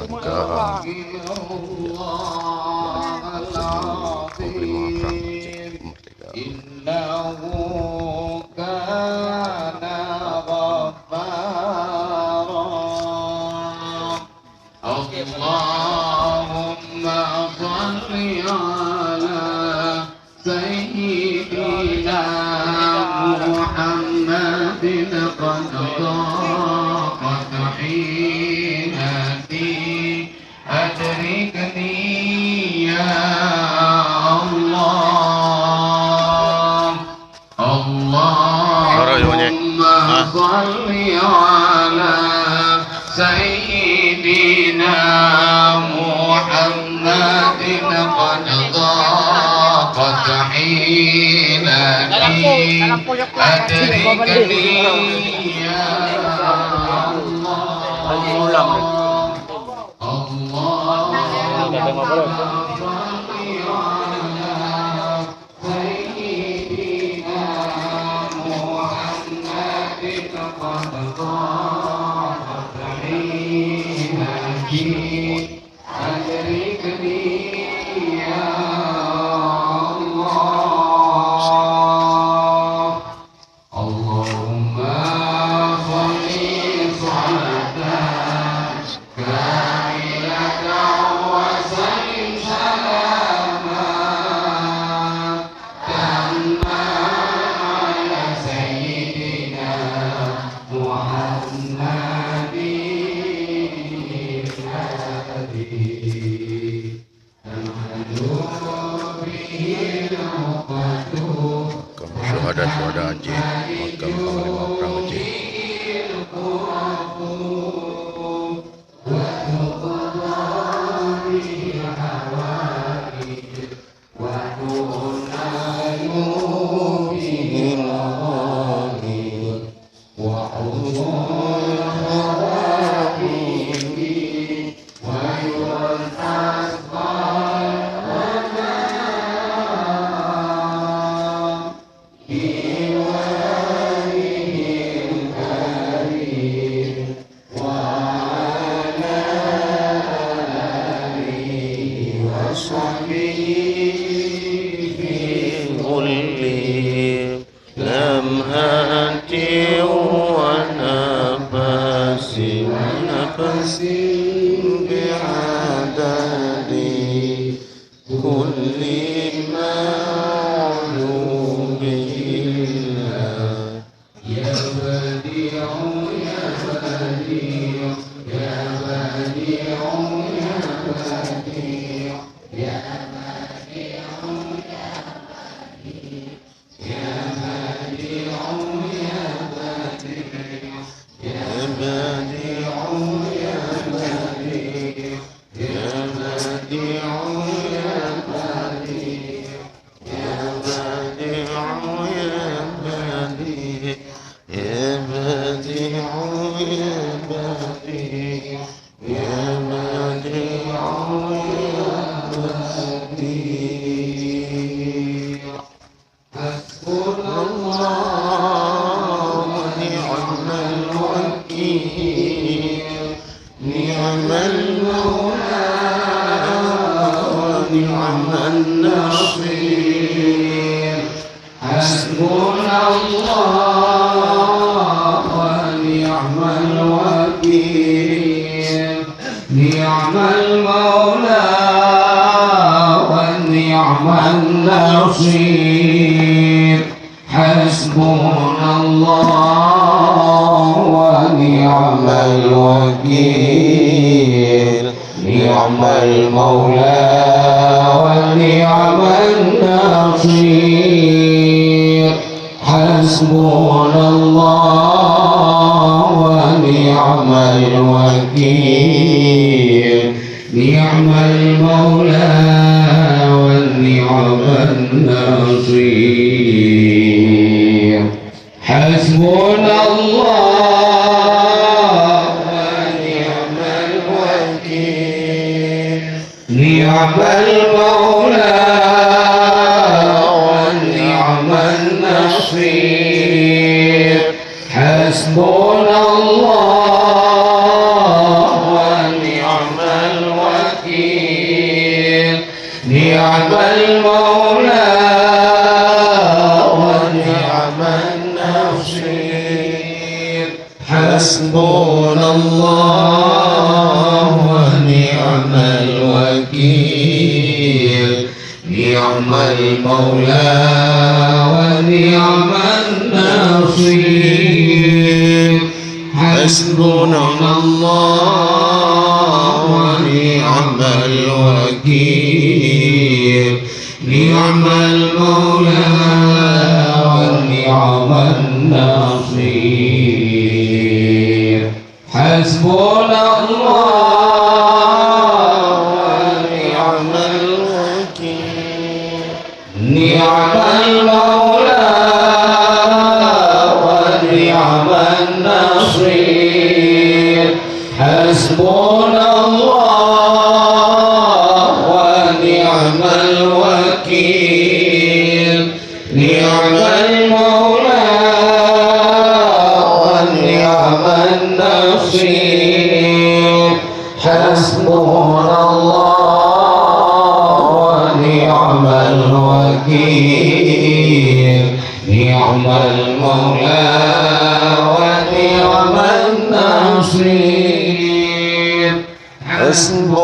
Merdeka. Allahumma salli ala sayyidina Muhammadin qad daqat hinati adrikni ya Allah. Allahumma salli ala sayyidina Muhammadin qad daqat hinati adrikni ya Syuhada Aceh, makam Panglima Perang Aceh. الوكيل نعم المولى ونعم النصير حسبنا الله ونعم الوكيل نعم المولى ونعم النصير حسبنا الله ونعم الوكيل نعم المولى ونعم النصير حسبنا الله ونعم الوكيل نعم المولى ونعم النصير حسبنا الله ونعم الوكيل نعم المولى ونعم النصير حسبنا الله ونعم الوكيل نعم المولى ونعم النصير حسبنا